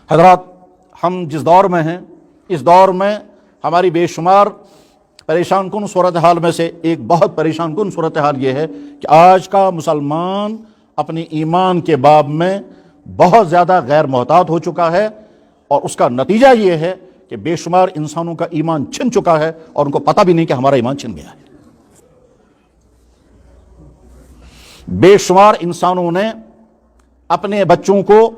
حضرات، ہم جس دور میں ہیں اس دور میں ہماری بے شمار پریشان کن صورتحال میں سے ایک بہت پریشان کن صورتحال یہ ہے کہ آج کا مسلمان اپنی ایمان کے باب میں بہت زیادہ غیر محتاط ہو چکا ہے، اور اس کا نتیجہ یہ ہے کہ بے شمار انسانوں کا ایمان چھن چکا ہے اور ان کو پتہ بھی نہیں کہ ہمارا ایمان چھن گیا ہے۔ بے شمار انسانوں نے اپنے بچوں کو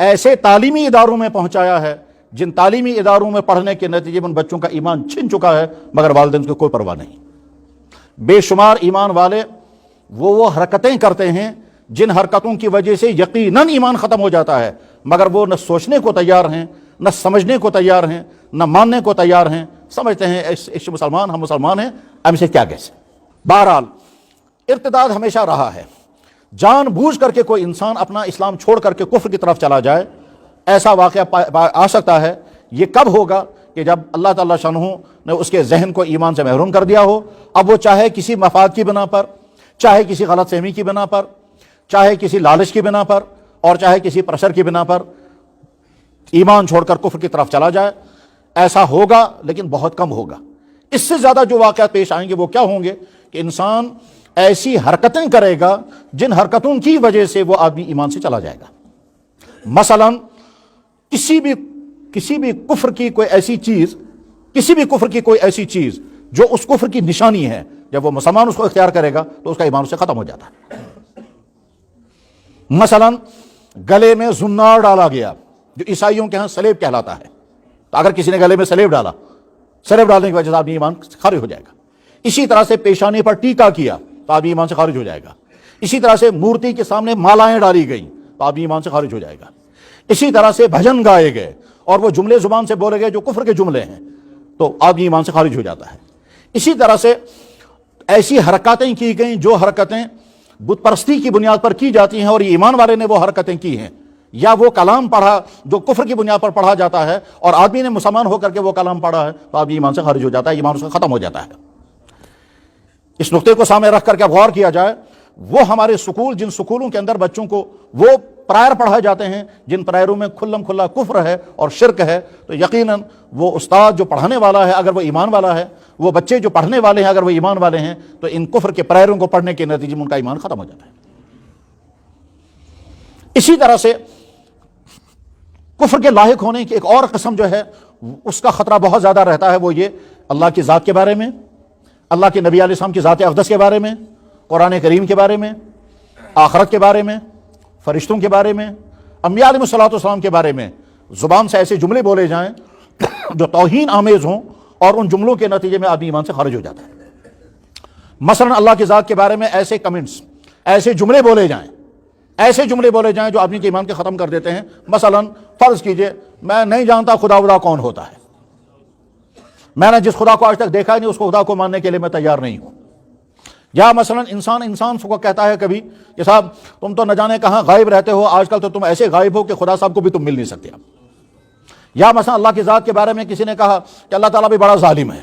ایسے تعلیمی اداروں میں پہنچایا ہے جن تعلیمی اداروں میں پڑھنے کے نتیجے میں ان بچوں کا ایمان چھن چکا ہے، مگر والدین کو کوئی پرواہ نہیں۔ بے شمار ایمان والے وہ حرکتیں کرتے ہیں جن حرکتوں کی وجہ سے یقیناً ایمان ختم ہو جاتا ہے، مگر وہ نہ سوچنے کو تیار ہیں، نہ سمجھنے کو تیار ہیں، نہ ماننے کو تیار ہیں۔ سمجھتے ہیں اس مسلمان، ہم مسلمان ہیں، ہم سے کیا کیسے۔ بہرحال ارتداد ہمیشہ رہا ہے۔ جان بوجھ کر کے کوئی انسان اپنا اسلام چھوڑ کر کے کفر کی طرف چلا جائے، ایسا واقعہ آ سکتا ہے۔ یہ کب ہوگا؟ کہ جب اللہ تعالیٰ شانہ نے اس کے ذہن کو ایمان سے محروم کر دیا ہو۔ اب وہ چاہے کسی مفاد کی بنا پر، چاہے کسی غلط فہمی کی بنا پر، چاہے کسی لالچ کی بنا پر، اور چاہے کسی پریشر کی بنا پر ایمان چھوڑ کر کفر کی طرف چلا جائے۔ ایسا ہوگا لیکن بہت کم ہوگا۔ اس سے زیادہ جو واقعات پیش آئیں گے وہ کیا ہوں گے کہ انسان ایسی حرکتیں کرے گا جن حرکتوں کی وجہ سے وہ آدمی ایمان سے چلا جائے گا۔ مثلا کسی بھی کفر کی کوئی ایسی چیز جو اس کفر کی نشانی ہے، جب وہ مسلمان اس کو اختیار کرے گا تو اس کا ایمان اس سے ختم ہو جاتا ہے۔ مثلا گلے میں زنار ڈالا گیا، جو عیسائیوں کے ہاں سلیب کہلاتا ہے۔ تو اگر کسی نے گلے میں سلیب ڈالا، سلیب ڈالنے کی وجہ سے آدمی ایمان خارج ہو جائے گا۔ اسی طرح سے پیشانی پر ٹیکا کیا تو آدمی ایمان سے خارج ہو جائے گا۔ اسی طرح سے مورتی کے سامنے مالائیں ڈالی گئیں تو آدمی ایمان سے خارج ہو جائے گا۔ اسی طرح سے بھجن گائے گئے اور وہ جملے زبان سے بولے گئے جو کفر کے جملے ہیں تو آدمی ایمان سے خارج ہو جاتا ہے۔ اسی طرح سے ایسی حرکاتیں کی گئیں جو حرکتیں بت پرستی کی بنیاد پر کی جاتی ہیں، اور یہ ایمان والے نے وہ حرکتیں کی ہیں، یا وہ کلام پڑھا جو کفر کی بنیاد پر پڑھا جاتا ہے اور آدمی نے مسلمان ہو کر کے وہ کلام پڑھا ہے تو آدمی ایمان سے خارج ہو جاتا ہے، ایمان اس کا ختم ہو جاتا ہے۔ اس نقطے کو سامنے رکھ کر کے غور کیا جائے، وہ ہمارے سکول، جن سکولوں کے اندر بچوں کو وہ پرائر پڑھائے جاتے ہیں جن پرائروں میں کھلم کھلا کفر ہے اور شرک ہے، تو یقیناً وہ استاد جو پڑھانے والا ہے اگر وہ ایمان والا ہے، وہ بچے جو پڑھنے والے ہیں اگر وہ ایمان والے ہیں، تو ان کفر کے پرائروں کو پڑھنے کے نتیجے میں ان کا ایمان ختم ہو جاتا ہے۔ اسی طرح سے کفر کے لاحق ہونے کی ایک اور قسم جو ہے اس کا خطرہ بہت زیادہ رہتا ہے، وہ یہ اللہ کی ذات کے بارے میں، اللہ کے نبی علیہ السلام کی ذات اقدس کے بارے میں، قرآن کریم کے بارے میں، آخرت کے بارے میں، فرشتوں کے بارے میں، انبیاء علیہ الصلوۃ والسلام کے بارے میں زبان سے ایسے جملے بولے جائیں جو توہین آمیز ہوں، اور ان جملوں کے نتیجے میں آدمی ایمان سے خارج ہو جاتا ہے۔ مثلا اللہ کی ذات کے بارے میں ایسے کمنٹس، ایسے جملے بولے جائیں جو آدمی کے ایمان کے ختم کر دیتے ہیں۔ مثلا فرض کیجئے میں نہیں جانتا خدا کون ہوتا ہے، میں نے جس خدا کو آج تک دیکھا نہیں اس کو خدا کو ماننے کے لیے میں تیار نہیں ہوں۔ یا مثلا انسان کو کہتا ہے کبھی کہ صاحب تم تو نہ جانے کہاں غائب رہتے ہو، آج کل تو تم ایسے غائب ہو کہ خدا صاحب کو بھی تم مل نہیں سکتے۔ یا مثلا اللہ کی ذات کے بارے میں کسی نے کہا کہ اللہ تعالیٰ بھی بڑا ظالم ہے،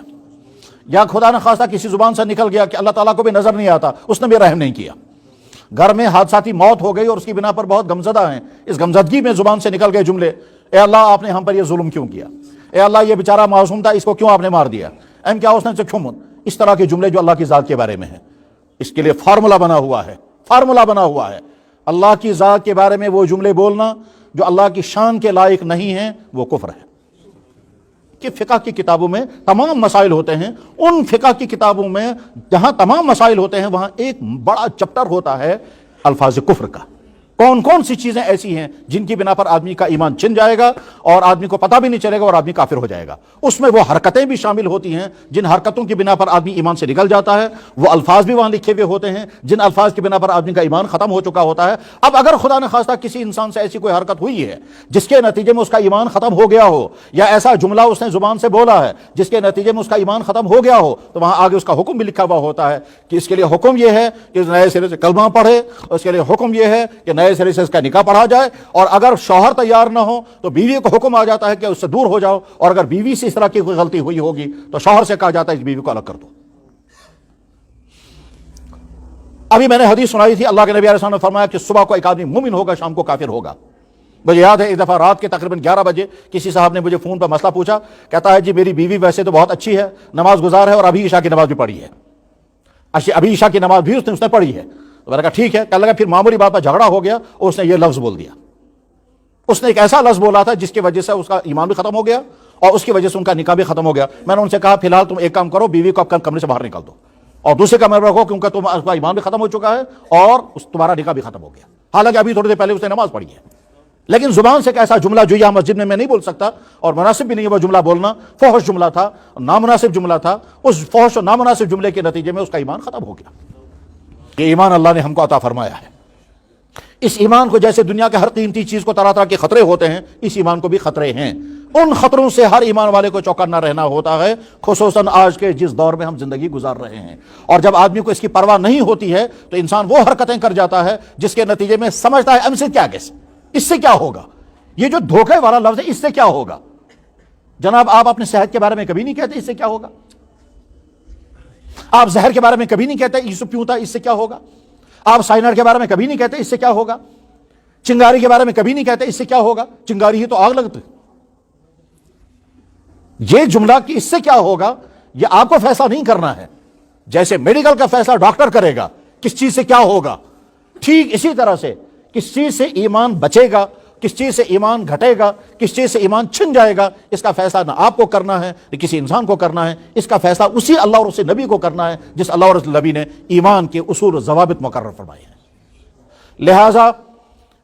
یا خدا نہ خواستہ کسی زبان سے نکل گیا کہ اللہ تعالیٰ کو بھی نظر نہیں آتا، اس نے بھی رحم نہیں کیا۔ گھر میں حادثاتی موت ہو گئی اور اس کی بنا پر بہت غمزدہ ہیں، اس غمزدگی میں زبان سے نکل گئے جملے، اے اللہ آپ نے ہم پر یہ ظلم کیوں کیا، اے اللہ یہ بیچارہ معصوم تھا اس کو کیوں آپ نے مار دیا، کیا اس نے کیوں۔ اس طرح کے جملے جو اللہ کی ذات کے بارے میں ہیں، اس کے لیے فارمولا بنا ہوا ہے۔ اللہ کی ذات کے بارے میں وہ جملے بولنا جو اللہ کی شان کے لائق نہیں ہیں وہ کفر ہے۔ کہ فقہ کی کتابوں میں تمام مسائل ہوتے ہیں، ان فقہ کی کتابوں میں جہاں تمام مسائل ہوتے ہیں وہاں ایک بڑا چپٹر ہوتا ہے الفاظ کفر کا۔ کون کون سی چیزیں ایسی ہیں جن کی بنا پر آدمی کا ایمان چھن جائے گا اور آدمی کو پتہ بھی نہیں چلے گا اور آدمی کافر ہو جائے گا۔ اس میں وہ حرکتیں بھی شامل ہوتی ہیں جن حرکتوں کی بنا پر آدمی ایمان سے نکل جاتا ہے، وہ الفاظ بھی وہاں لکھے ہوئے ہوتے ہیں جن الفاظ کی بنا پر آدمی کا ایمان ختم ہو چکا ہوتا ہے۔ اب اگر خدا نہ خواستہ کسی انسان سے ایسی کوئی حرکت ہوئی ہے جس کے نتیجے میں اس کا ایمان ختم ہو گیا ہو، یا ایسا جملہ اس نے زبان سے بولا ہے جس کے نتیجے میں اس کا ایمان ختم ہو گیا ہو، تو وہاں آگے اس کا حکم بھی لکھا ہوا ہوتا ہے کہ اس کے لیے حکم یہ ہے کہ نئے سرے سے کلمہ پڑھے، اس کے لیے حکم یہ ہے کہ نئے سرے سے اس کا نکاح پڑھا جائے، اور اگر شوہر تیار نہ ہو تو بیوی کو حکم آ جاتا ہے کہ اس سے دور ہو جاؤ، اور اگر بیوی سے اس طرح کی کوئی غلطی ہوئی ہوگی تو شوہر سے کہا جاتا ہے اس بیوی کو الگ کر دو۔ ابھی میں نے حدیث سنائی تھی، اللہ کے نبی علیہ السلام نے فرمایا کہ صبح کو ایک آدمی مومن ہوگا، شام کو کافر ہوگا۔ مجھے یاد ہے ایک دفعہ رات کے تقریباً 11 بجے کسی صاحب نے مجھے فون پر مسئلہ پوچھا، کہتا ہے جی میری بیوی ویسے تو بہت اچھی ہے، نماز گزار ہے، اور ابھی عشاء کی نماز بھی پڑھی ہے، ابھی عشاء کی نماز بھی اس نے پڑھی ہے۔ تو میں نے کہا ٹھیک ہے۔ کہنے لگا پھر معمولی بات پر جھگڑا ہو گیا اور اس نے یہ لفظ بول دیا، اس نے ایک ایسا لفظ بولا تھا جس کی وجہ سے اس کا ایمان بھی ختم ہو گیا اور اس کی وجہ سے ان کا نکاح بھی ختم ہو گیا۔ میں نے ان سے کہا فی الحال تم ایک کام کرو، بیوی کو اب کمرے سے باہر نکال دو اور دوسرے کمرے میں رکھو، کیونکہ تم کا ایمان بھی ختم ہو چکا ہے اور تمہارا نکاح بھی ختم ہو گیا۔ حالانکہ ابھی تھوڑی دیر پہلے اس نے نماز پڑھی ہے، لیکن زبان سے ایک ایسا جملہ جو یہاں مسجد میں نہیں بول سکتا اور مناسب بھی نہیں ہے وہ جملہ بولنا، فحش جملہ تھا، نامناسب جملہ تھا، اس فحش اور نامناسب جملے کے نتیجے میں اس کا ایمان ختم ہو گیا۔ یہ ایمان اللہ نے ہم کو عطا فرمایا ہے۔ اس ایمان کو جیسے دنیا کے ہر قیمتی چیز کو طرح طرح کے خطرے ہوتے ہیں، اس ایمان کو بھی خطرے ہیں۔ ان خطروں سے ہر ایمان والے کو چوکنا رہنا ہوتا ہے، خصوصاً آج کے جس دور میں ہم زندگی گزار رہے ہیں۔ اور جب آدمی کو اس کی پرواہ نہیں ہوتی ہے تو انسان وہ حرکتیں کر جاتا ہے جس کے نتیجے میں سمجھتا ہے سے کیا کیسے، اس سے کیا ہوگا، یہ جو دھوکے والا لفظ ہے اس سے کیا ہوگا۔ جناب آپ اپنے صحت کے بارے میں کبھی نہیں کہتے اس سے کیا ہوگا، آپ زہر کے بارے میں کبھی نہیں کہتے یوسف پیوں تھا اس سے کیا ہوگا، آپ سائنر کے بارے میں کبھی نہیں کہتے اس سے کیا ہوگا، چنگاری کے بارے میں کبھی نہیں کہتے اس سے کیا ہوگا، چنگاری ہی تو آگ لگتی۔ یہ جملہ کہ اس سے کیا ہوگا یہ آپ کو فیصلہ نہیں کرنا ہے، جیسے میڈیکل کا فیصلہ ڈاکٹر کرے گا کس چیز سے کیا ہوگا، ٹھیک اسی طرح سے کس چیز سے ایمان بچے گا، کس چیز سے ایمان گھٹے گا، کس چیز سے ایمان چھن جائے گا، اس کا فیصلہ نہ آپ کو کرنا ہے نہ کسی انسان کو کرنا ہے، اس کا فیصلہ اسی اللہ اور اس نبی کو کرنا ہے جس اللہ اور اس نبی نے ایمان کے اصول و ضوابط مقرر فرمائے ہیں۔ لہذا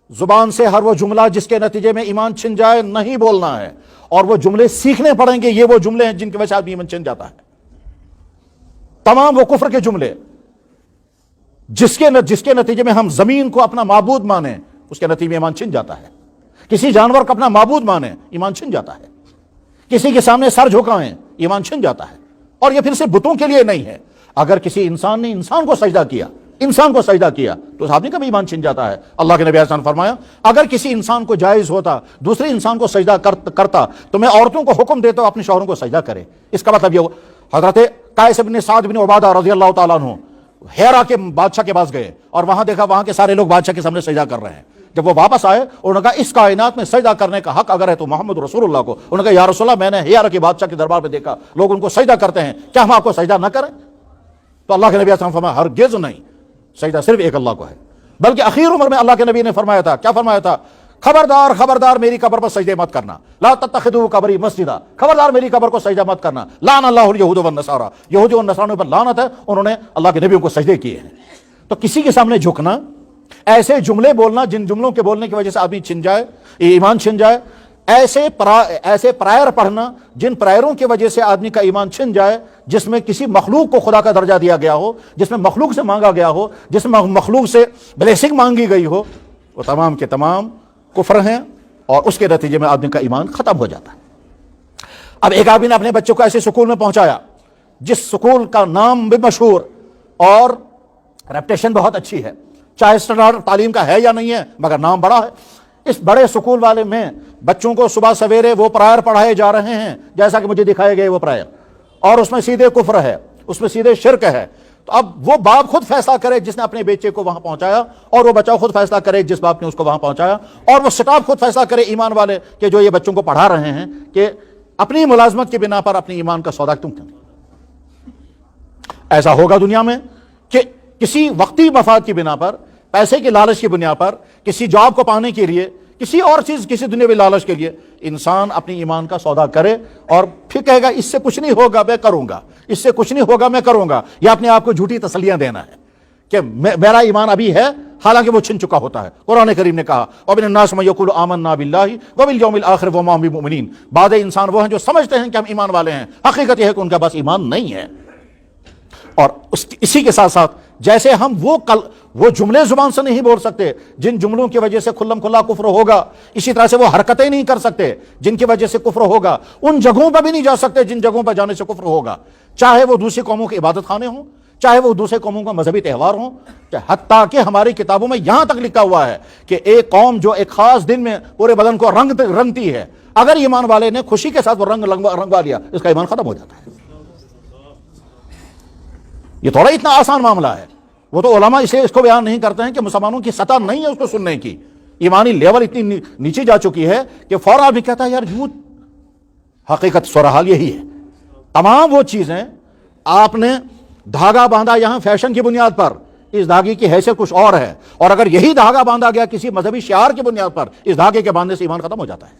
زبان سے ہر وہ جملہ جس کے نتیجے میں ایمان چھن جائے نہیں بولنا ہے، اور وہ جملے سیکھنے پڑیں گے۔ یہ وہ جملے ہیں جن کی وجہ سے آدمی ایمان چھن جاتا ہے، تمام وہ کفر کے جملے جس کے نتیجے میں ہم زمین کو اپنا معبود مانیں، اس کے نتیجے میں ایمان چھن جاتا ہے۔ کسی جانور کو اپنا معبود مانیں، ایمان چھن جاتا ہے۔ کسی کے سامنے سر جھکائیں، ایمان چھن جاتا ہے۔ اور یہ پھر سے بتوں کے لیے نہیں ہے، اگر کسی انسان نے انسان کو سجدہ کیا تو اس آدمی کا بھی ایمان چھن جاتا ہے۔ اللہ کے نبی علیہ السلام نے فرمایا اگر کسی انسان کو جائز ہوتا دوسرے انسان کو سجدہ کرتا تو میں عورتوں کو حکم دیتا ہوں اپنے شوہروں کو سجدہ کرے۔ اس کا مطلب یہ حضرت قیس بن سعد بن عبادہ رضی اللہ تعالیٰ عنہ ہیرا کے بادشاہ کے پاس گئے اور وہاں دیکھا وہاں کے سارے لوگ بادشاہ کے سامنے سجدہ کر رہے ہیں۔ جب وہ واپس آئے انہوں نے کہا اس کائنات میں سجدہ کرنے کا حق اگر ہے تو محمد رسول اللہ کو۔ انہوں نے کہا یا رسول اللہ میں نے ہیرا کے بادشاہ کے دربار میں دیکھا لوگ ان کو سجدہ کرتے ہیں، کیا ہم آپ کو سجدہ نہ کریں؟ تو اللہ کے نبی صلی اللہ علیہ وسلم فرمایا ہرگز نہیں، سجدہ صرف ایک اللہ کو ہے۔ بلکہ اخیر عمر میں اللہ کے نبی نے فرمایا تھا، کیا فرمایا تھا؟ خبردار میری قبر پر سجدے مت کرنا، لا تتخذوا قبری مسجدا، خبردار میری قبر کو سجدہ مت کرنا، لعن اللہ الیہود والنصارى، یہودی اور نصاروں پر لعنت ہے، انہوں نے اللہ کے نبیوں کو سجدے کیے ہیں۔ تو کسی کے سامنے جھکنا، ایسے جملے بولنا جن جملوں کے بولنے کی وجہ سے آدمی چھن جائے، ایمان چھن جائے، ایسے پرائر پڑھنا جن پرائروں کی وجہ سے آدمی کا ایمان چھن جائے، جس میں کسی مخلوق کو خدا کا درجہ دیا گیا ہو، جس میں مخلوق سے مانگا گیا ہو، جس میں مخلوق سے بلیسنگ مانگی گئی ہو، وہ تمام کے تمام کفر ہیں اور اس کے نتیجے میں آدمی کا ایمان ختم ہو جاتا ہے۔ اب ایک آدمی نے اپنے بچوں کو ایسے سکول میں پہنچایا جس سکول کا نام بھی مشہور اور ریپوٹیشن بہت اچھی ہے، چاہے اسٹینڈرڈ تعلیم کا ہے یا نہیں ہے مگر نام بڑا ہے۔ اس بڑے سکول والے میں بچوں کو صبح سویرے وہ پرائر پڑھائے جا رہے ہیں جیسا کہ مجھے دکھائے گئے وہ پرائر، اور اس میں سیدھے کفر ہے، اس میں سیدھے شرک ہے۔ تو اب وہ باپ خود فیصلہ کرے جس نے اپنے بیٹے کو وہاں پہنچایا، اور وہ بچہ خود فیصلہ کرے جس باپ نے اس کو وہاں پہنچایا، اور وہ سٹاف خود فیصلہ کرے ایمان والے کہ جو یہ بچوں کو پڑھا رہے ہیں کہ اپنی ملازمت کی بنا پر اپنی ایمان کا سودا تم کریں۔ ایسا ہوگا دنیا میں کہ کسی وقتی مفاد کی بنا پر، پیسے کی لالچ کی بنا پر، کسی جاب کو پانے کے لیے، کسی اور چیز، کسی دنیاوی لالچ کے لیے انسان اپنی ایمان کا سودا کرے اور پھر کہے گا اس سے کچھ نہیں ہوگا میں کروں گا، اس سے کچھ نہیں ہوگا میں کروں گا، یا اپنے آپ کو جھوٹی تسلیاں دینا ہے کہ میرا ایمان ابھی ہے حالانکہ وہ چھن چکا ہوتا ہے۔ قرآن کریم نے کہا وَمِنَ النَّاسِ مَن يَقُولُ آمَنَّا بِاللَّهِ وَبِالْيَوْمِ الْآخِرِ وَمَا هُم بِمُؤْمِنِينَ۔ بعض انسان وہ ہیں جو سمجھتے ہیں کہ ہم ایمان والے ہیں، حقیقت یہ ہے کہ ان کا بس ایمان نہیں ہے۔ اور اسی کے ساتھ ساتھ جیسے ہم وہ جملے زبان سے نہیں بول سکتے جن جملوں کی وجہ سے کھلم کھلا کفر ہوگا، اسی طرح سے وہ حرکتیں نہیں کر سکتے جن کی وجہ سے کفر ہوگا، ان جگہوں پر بھی نہیں جا سکتے جن جگہوں پر جانے سے کفر ہوگا، چاہے وہ دوسری قوموں کے عبادت خانے ہوں، چاہے وہ دوسرے قوموں کا مذہبی تہوار ہوں، حتیٰ کہ ہماری کتابوں میں یہاں تک لکھا ہوا ہے کہ ایک قوم جو ایک خاص دن میں پورے بدن کو رنگتی ہے، اگر ایمان والے نے خوشی کے ساتھ وہ رنگوا لیا اس کا ایمان ختم ہو جاتا ہے۔ یہ تھوڑا اتنا آسان معاملہ ہے، وہ تو علماء اس کو بیان نہیں کرتے ہیں کہ مسلمانوں کی سطح نہیں ہے اس کو سننے کی، ایمانی لیول اتنی نیچے جا چکی ہے کہ فوراً بھی کہتا ہے یار جھوٹ. حقیقت صورتحال یہی ہے. تمام وہ چیزیں آپ نے دھاگا باندھا یہاں فیشن کی بنیاد پر، اس دھاگے کی حیثیت کچھ اور ہے. اور اگر یہی دھاگا باندھا گیا کسی مذہبی شعار کی بنیاد پر، اس دھاگے کے باندھنے سے ایمان ختم ہو جاتا ہے.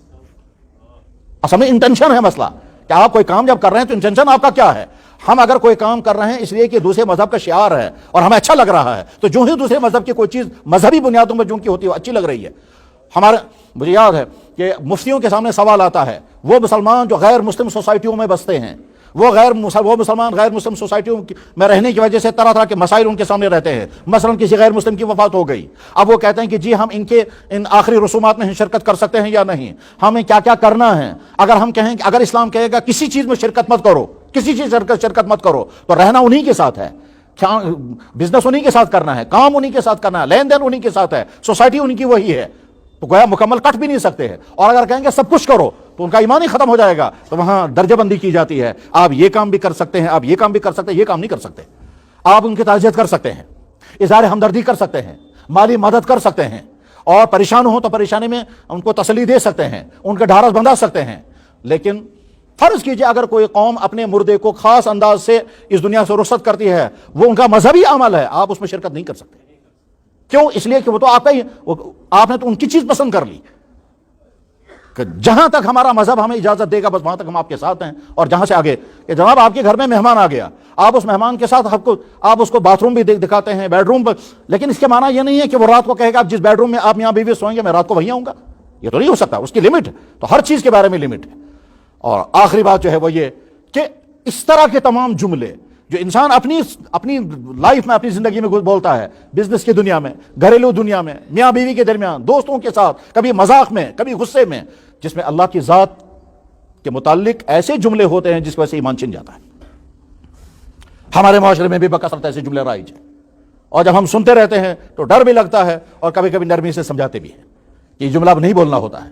اصل میں انٹینشن ہے مسئلہ کہ آپ کوئی کام جب کر رہے ہیں تو انٹینشن آپ کا کیا ہے. ہم اگر کوئی کام کر رہے ہیں اس لیے کہ دوسرے مذہب کا شعار ہے اور ہمیں اچھا لگ رہا ہے، تو جو ہی دوسرے مذہب کی کوئی چیز مذہبی بنیادوں پر جو کی ہوتی ہے وہ اچھی لگ رہی ہے. مجھے یاد ہے کہ مفتیوں کے سامنے سوال آتا ہے، وہ مسلمان جو غیر مسلم سوسائٹیوں میں بستے ہیں، وہ مسلمان غیر مسلم سوسائٹیوں میں رہنے کی وجہ سے طرح طرح کے مسائل ان کے سامنے رہتے ہیں. مثلا کسی غیر مسلم کی وفات ہو گئی، اب وہ کہتے ہیں کہ جی ہم ان آخری رسومات میں شرکت کر سکتے ہیں یا نہیں، ہمیں کیا کیا کرنا ہے. اگر ہم کہیں کہ اگر اسلام کہے گا کسی چیز میں شرکت مت کرو، کسی چیز شرکت مت کرو، تو رہنا انہی کے ساتھ ہے، بزنس انہی کے ساتھ کرنا ہے، کام انہی کے ساتھ کرنا ہے، لین دین انہی کے ساتھ ہے، سوسائٹی ان کی وہی ہے. تو گویا مکمل کٹ بھی نہیں سکتے ہیں. اور اگر کہیں گے سب کچھ کرو تو ان کا ایمان ہی ختم ہو جائے گا. تو وہاں درجہ بندی کی جاتی ہے، آپ یہ کام بھی کر سکتے ہیں، آپ یہ کام بھی کر سکتے ہیں، یہ کام نہیں کر سکتے. آپ ان کی تعزیت کر سکتے ہیں، اظہار ہمدردی کر سکتے ہیں، مالی مدد کر سکتے ہیں، اور پریشان ہو تو پریشانی میں ان کو تسلی دے سکتے ہیں، ان کے ڈھارس بندھا سکتے ہیں. لیکن فرض کیجئے اگر کوئی قوم اپنے مردے کو خاص انداز سے اس دنیا سے رخصت کرتی ہے، وہ ان کا مذہبی عمل ہے، آپ اس میں شرکت نہیں کر سکتے. کیوں؟ اس لیے کہ وہ تو آپ نے تو ان کی چیز پسند کر لی کہ جہاں تک ہمارا مذہب ہمیں اجازت دے گا بس وہاں تک ہم آپ کے ساتھ ہیں. اور جہاں سے آگے کہ جناب آپ کے گھر میں مہمان آ گیا، آپ اس مہمان کے ساتھ آپ اس کو باتھ روم بھی دکھاتے ہیں، بیڈ روم پر، لیکن اس کے معنی یہ نہیں ہے کہ وہ رات کو کہے گا آپ جس بیڈ روم میں آپ یہاں بیوی سوئیں گے میں رات کو وہیں آؤں گا. یہ تو نہیں ہو سکتا، اس کی لمٹ ہے. تو ہر چیز کے بارے میں لمٹ ہے. اور آخری بات جو ہے وہ یہ کہ اس طرح کے تمام جملے جو انسان اپنی لائف میں، اپنی زندگی میں بولتا ہے، بزنس کی دنیا میں، گھریلو دنیا میں، میاں بیوی کے درمیان، دوستوں کے ساتھ، کبھی مذاق میں، کبھی غصے میں، جس میں اللہ کی ذات کے متعلق ایسے جملے ہوتے ہیں جس وجہ سے ایمان چھن جاتا ہے. ہمارے معاشرے میں بھی بکثرت ایسے جملے رائج ہیں، اور جب ہم سنتے رہتے ہیں تو ڈر بھی لگتا ہے اور کبھی کبھی نرمی سے سمجھاتے بھی ہیں کہ یہ جملہ اب نہیں بولنا ہوتا ہے.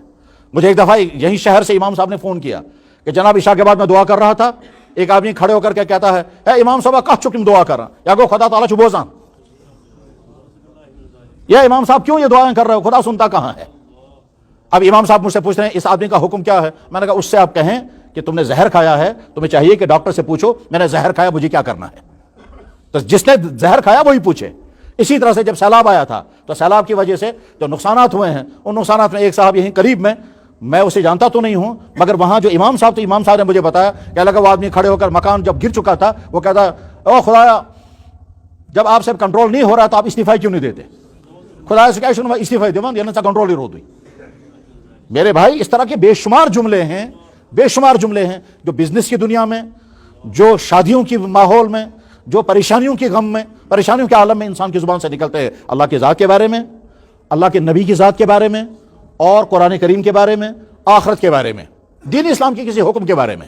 مجھے ایک دفعہ یہیں شہر سے امام صاحب نے فون کیا کہ جناب عشاء کے بعد میں دعا کر رہا تھا، ایک آدمی کھڑے ہو کر کے کہتا ہے اے امام صاحب کہاں چکم دعا کر رہا یا گو خدا تعالیٰ چبوزان، یا امام صاحب کیوں یہ دعائیں کر رہے ہو، خدا سنتا کہاں ہے. اب امام صاحب مجھ سے پوچھ رہے ہیں اس آدمی کا حکم کیا ہے. میں نے کہا اس سے آپ کہیں کہ تم نے زہر کھایا ہے، تمہیں چاہیے کہ ڈاکٹر سے پوچھو میں نے زہر کھایا مجھے کیا کرنا ہے. تو جس نے زہر کھایا وہی پوچھے. اسی طرح سے جب سیلاب آیا تھا تو سیلاب کی وجہ سے جو نقصانات ہوئے ہیں، ان نقصانات میں ایک صاحب یہیں قریب میں اسے جانتا تو نہیں ہوں، مگر وہاں جو امام صاحب نے مجھے بتایا کہ اللہ کا وہ آدمی کھڑے ہو کر مکان جب گر چکا تھا وہ کہتا او خدایا جب آپ سے کنٹرول نہیں ہو رہا تو آپ استعفا کیوں نہیں دیتے، خدا سے کہا شنو استعفا دیوان یہ نہ کنٹرول ہی رو دی. میرے بھائی اس طرح کے بے شمار جملے ہیں جو بزنس کی دنیا میں، جو شادیوں کی ماحول میں، جو پریشانیوں کے غم میں، پریشانیوں کے عالم میں انسان کی زبان سے نکلتے ہیں. اللہ کی ذات کے بارے میں، اللہ کے نبی کی ذات کے بارے میں، اور قرآن کریم کے بارے میں، آخرت کے بارے میں، دین اسلام کے کسی حکم کے بارے میں.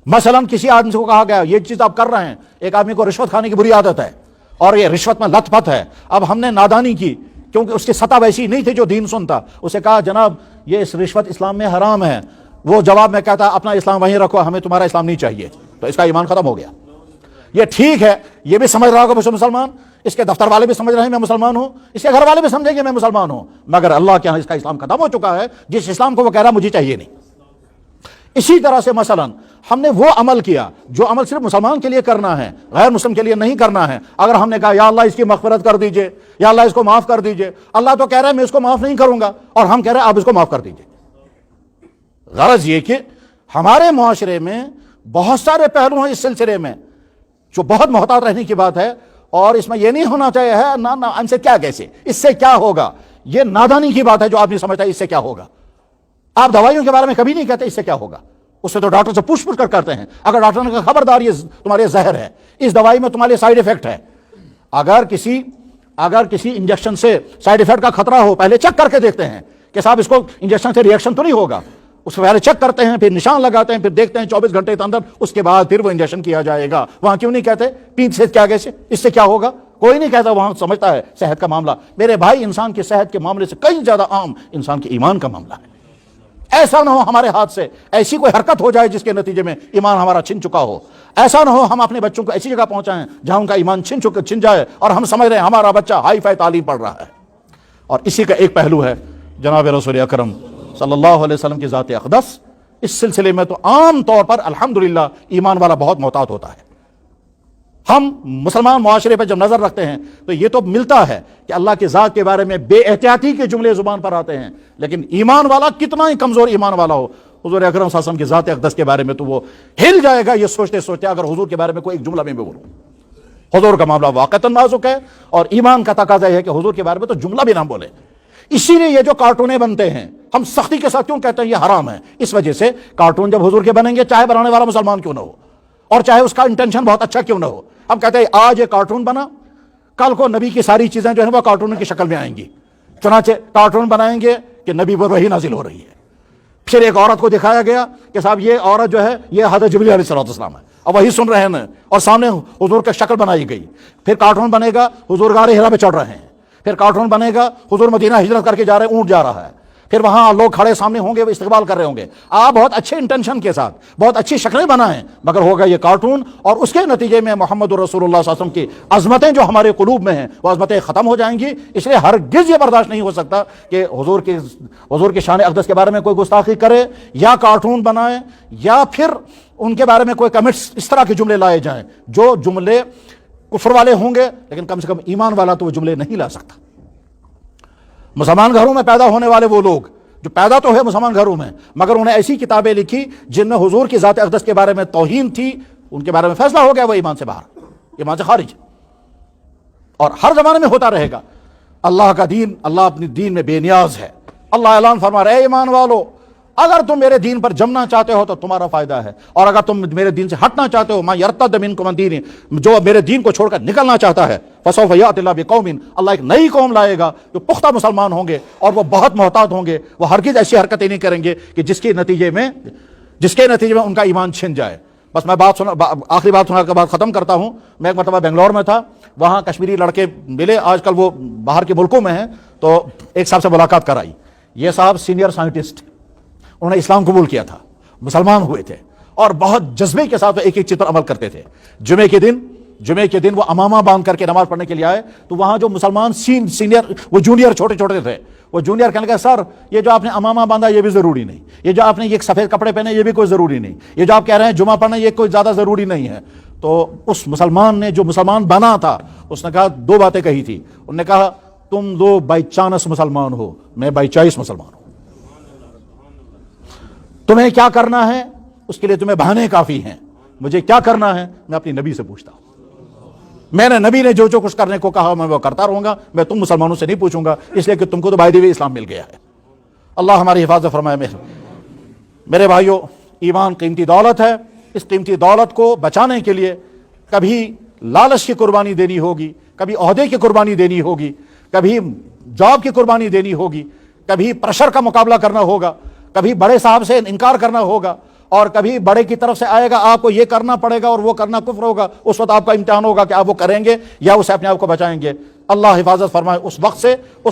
مثلا کسی آدمی کو کہا گیا یہ چیز آپ کر رہے ہیں، ایک آدمی کو رشوت کھانے کی بری عادت ہے اور یہ رشوت میں لت پت ہے. اب ہم نے نادانی کی کیونکہ اس کی سطح ویسی نہیں تھی جو دین سنتا، اسے کہا جناب یہ اس رشوت اسلام میں حرام ہے. وہ جواب میں کہتا اپنا اسلام وہیں رکھو، ہمیں تمہارا اسلام نہیں چاہیے. تو اس کا ایمان ختم ہو گیا. یہ ٹھیک ہے، یہ بھی سمجھ رہا ہوگا مسلمان، اس کے دفتر والے بھی سمجھ رہے ہیں میں مسلمان ہوں، اس کے گھر والے بھی سمجھیں گے میں مسلمان ہوں، مگر اللہ کے ہاں اس کا اسلام ختم ہو چکا ہے جس اسلام کو وہ کہہ رہا مجھے چاہیے نہیں. اسی طرح سے مثلا ہم نے وہ عمل کیا جو عمل صرف مسلمان کے لیے کرنا ہے، غیر مسلم کے لیے نہیں کرنا ہے. اگر ہم نے کہا یا اللہ اس کی مغفرت کر دیجئے، یا اللہ اس کو معاف کر دیجئے، اللہ تو کہہ رہا ہے میں اس کو معاف نہیں کروں گا، اور ہم کہہ رہے ہیں آپ اس کو معاف کر دیجئے. غرض یہ کہ ہمارے معاشرے میں بہت سارے پہلو ہیں اس سلسلے میں جو بہت محتاط رہنے کی بات ہے. اور اس میں یہ نہیں ہونا چاہیے ہے نہ ان سے کیا کیسے، اس سے کیا ہوگا، یہ نادانی کی بات ہے جو آپ نہیں سمجھتا اس سے کیا ہوگا. آپ دوائیوں کے بارے میں کبھی نہیں کہتے اس سے کیا ہوگا، اس سے تو ڈاکٹر سے پوچھ کر کرتے ہیں. اگر ڈاکٹر نے کہا خبردار یہ تمہارے زہر ہے، اس دوائی میں تمہارے سائیڈ ایفیکٹ ہے، اگر کسی انجیکشن سے سائیڈ ایفیکٹ کا خطرہ ہو پہلے چیک کر کے دیکھتے ہیں کہ صاحب اس کو انجیکشن سے ریئیکشن تو نہیں ہوگا، اس کو پہلے چیک کرتے ہیں، پھر نشان لگاتے ہیں، پھر دیکھتے ہیں 24 گھنٹے کے اندر، اس کے بعد پھر وہ انجیکشن کیا جائے گا. وہاں کیوں نہیں کہتے پینت سے کیا کیسے، اس سے کیا ہوگا، کوئی نہیں کہتا. وہاں سمجھتا ہے صحت کا معاملہ میرے بھائی انسان کی صحت کے معاملے سے کئی زیادہ عام انسان کے ایمان کا معاملہ ہے. ایسا نہ ہو ہمارے ہاتھ سے ایسی کوئی حرکت ہو جائے جس کے نتیجے میں ایمان ہمارا چھن چکا ہو. ایسا نہ ہو ہم اپنے بچوں کو ایسی جگہ پہنچائیں جہاں ان کا ایمان چھن جائے اور ہم سمجھ رہے ہیں ہمارا بچہ ہائی فائی تعلیم پڑھ رہا ہے. اور اسی کا ایک پہلو ہے جناب رسول اکرم صلی اللہ علیہ وسلم کی ذات اقدس. اس سلسلے میں تو عام طور پر الحمدللہ ایمان والا بہت محتاط ہوتا ہے. ہم مسلمان معاشرے پہ جب نظر رکھتے ہیں تو یہ تو ملتا ہے کہ اللہ کی ذات کے بارے میں بے احتیاطی کے جملے زبان پر آتے ہیں، لیکن ایمان والا کتنا ہی کمزور ایمان والا ہو، حضور اکرم صلی اللہ علیہ وسلم کی ذات اقدس کے بارے میں تو وہ ہل جائے گا یہ سوچتے سوچتے اگر حضور کے بارے میں کوئی ایک جملہ میں بولوں. حضور کا معاملہ واقعتاً نازک ہے، اور ایمان کا تقاضا ہے کہ حضور کے بارے میں تو جملہ بھی نہ بولے. اسی لیے یہ جو کارٹونیں بنتے ہیں ہم سختی کے ساتھ کیوں کہتے ہیں یہ حرام ہے؟ اس وجہ سے کارٹون جب حضور کے بنیں گے چاہے بنانے والا مسلمان کیوں نہ ہو اور چاہے اس کا انٹینشن بہت اچھا کیوں نہ ہو، ہم کہتے ہیں آج یہ کارٹون بنا، کل کو نبی کی ساری چیزیں جو ہیں وہ کارٹون کی شکل میں آئیں گی. چنانچہ کارٹون بنائیں گے کہ نبی پر وحی نازل ہو رہی ہے. پھر ایک عورت کو دکھایا گیا کہ صاحب یہ عورت جو ہے یہ حضرت جبریل علیہ السلام ہے، اب وہی سن رہے ہیں اور سامنے حضور کی شکل بنائی گئی. پھر کارٹون بنے گا حضور غار حرا پہ چڑھ رہے ہیں. پھر کارٹون بنے گا حضور مدینہ ہجرت کر کے جا رہے ہیں، اونٹ جا رہا ہے. پھر وہاں لوگ کھڑے سامنے ہوں گے، وہ استقبال کر رہے ہوں گے. آپ بہت اچھے انٹینشن کے ساتھ بہت اچھی شکلیں بنائیں، مگر ہوگا یہ کارٹون، اور اس کے نتیجے میں محمد رسول اللہ صلی اللہ علیہ وسلم کی عظمتیں جو ہمارے قلوب میں ہیں وہ عظمتیں ختم ہو جائیں گی. اس لیے ہرگز یہ برداشت نہیں ہو سکتا کہ حضور کی شان اقدس کے بارے میں کوئی گستاخی کرے یا کارٹون بنائے یا پھر ان کے بارے میں کوئی کمنٹس اس طرح کے جملے لائے جائیں جو جملے کفر والے ہوں گے، لیکن کم سے کم ایمان والا تو وہ جملے نہیں لا سکتا. مسلمان گھروں میں پیدا ہونے والے وہ لوگ جو پیدا تو ہے مسلمان گھروں میں، مگر انہیں ایسی کتابیں لکھی جن میں حضور کی ذات اقدس کے بارے میں توہین تھی، ان کے بارے میں فیصلہ ہو گیا وہ ایمان سے باہر، ایمان سے خارج. اور ہر زمانے میں ہوتا رہے گا. اللہ کا دین، اللہ اپنے دین میں بے نیاز ہے. اللہ اعلان فرما رہے اے ایمان والو، اگر تم میرے دین پر جمنا چاہتے ہو تو تمہارا فائدہ ہے، اور اگر تم میرے دین سے ہٹنا چاہتے ہو، مَن یرتد منکم عن دینہ، جو میرے دین کو چھوڑ کر نکلنا چاہتا ہے، فسوف یأتی اللہ بقوم، اللہ ایک نئی قوم لائے گا جو پختہ مسلمان ہوں گے اور وہ بہت محتاط ہوں گے. وہ ہرگز ایسی حرکتیں نہیں کریں گے کہ جس کے نتیجے میں ان کا ایمان چھن جائے. بس میں آخری بات سنا کے بعد ختم کرتا ہوں. میں ایک مرتبہ بنگلور میں تھا، وہاں کشمیری لڑکے ملے، آج کل وہ باہر کے ملکوں میں ہیں، تو ایک صاحب سے ملاقات کرائی. یہ صاحب سینئر سائنٹسٹ، انہوں نے اسلام قبول کیا تھا، مسلمان ہوئے تھے اور بہت جذبے کے ساتھ ایک ایک چیز پر عمل کرتے تھے. جمعے کے دن وہ امامہ باندھ کر کے نماز پڑھنے کے لیے آئے تو وہاں جو مسلمان سینئر وہ جونیئر چھوٹے چھوٹے تھے، وہ جونیئر کہنے لگا سر یہ جو آپ نے امامہ باندھا یہ بھی ضروری نہیں، یہ جو آپ نے یہ سفید کپڑے پہنے یہ بھی کوئی ضروری نہیں، یہ جو آپ کہہ رہے ہیں جمعہ پڑھنا یہ کوئی زیادہ ضروری نہیں ہے. تو اس مسلمان نے جو مسلمان بنا تھا اس نے کہا دو باتیں کہی تھی. انہوں نے کہا تم دو بائی چانس مسلمان ہو، میں بائی چوائس مسلمان ہوں. تمہیں کیا کرنا ہے اس کے لیے تمہیں بہانے کافی ہیں، مجھے کیا کرنا ہے میں اپنی نبی سے پوچھتا ہوں. میں نے نبی نے جو کچھ کرنے کو کہا میں وہ کرتا رہوں گا، میں تم مسلمانوں سے نہیں پوچھوں گا، اس لیے کہ تم کو تو بائی دی وے اسلام مل گیا ہے. اللہ ہماری حفاظت فرمائے. میرے بھائیوں، ایمان قیمتی دولت ہے. اس قیمتی دولت کو بچانے کے لیے کبھی لالچ کی قربانی دینی ہوگی، کبھی عہدے کی قربانی دینی ہوگی، کبھی جاب کی قربانی دینی ہوگی، کبھی پریشر کا مقابلہ کرنا ہوگا، کبھی بڑے صاحب سے انکار کرنا ہوگا، اور کبھی بڑے کی طرف سے آئے گا آپ کو یہ کرنا پڑے گا اور وہ کرنا کفر ہوگا. اس وقت آپ کا امتحان ہوگا کہ آپ وہ کریں گے یا اسے اپنے آپ کو بچائیں گے. اللہ حفاظت فرمائے اس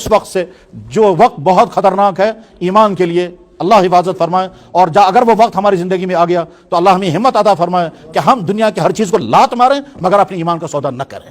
وقت سے جو وقت بہت خطرناک ہے ایمان کے لیے. اللہ حفاظت فرمائے. اور اگر وہ وقت ہماری زندگی میں آ گیا تو اللہ ہمیں ہمت عطا فرمائے کہ ہم دنیا کی ہر چیز کو لات ماریں مگر اپنے ایمان کا سودا نہ کریں.